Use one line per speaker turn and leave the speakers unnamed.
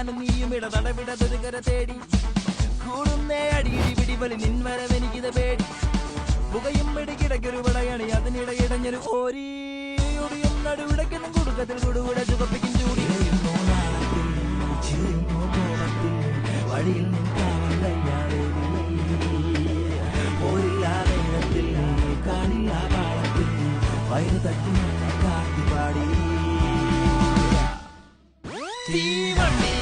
ഞാനും നീയും ഇട തടവിടതൊരുകര തേടി കൂടുന്നേ അടിയിടി പിടിപൊളി നിൻവരവെനിക്കിത് പേടി പുകയും പിടിക്കിടയ്ക്കൊരു പടയണി അതിനിടെ ഇടഞ്ഞൊരു ഓരി ഒടിയും നടുവിടയ്ക്കൊന്നും കുടുക്കത്തിൽ കൂടുകൂടെ ചുവപ്പിക്കും ചൂടി വഴിയിൽ ഓരില്ലാതെ കാണില്ല പാടത്തിൽ വയറ് തട്ടി കാട്ടി പാടി തീവണ്ടി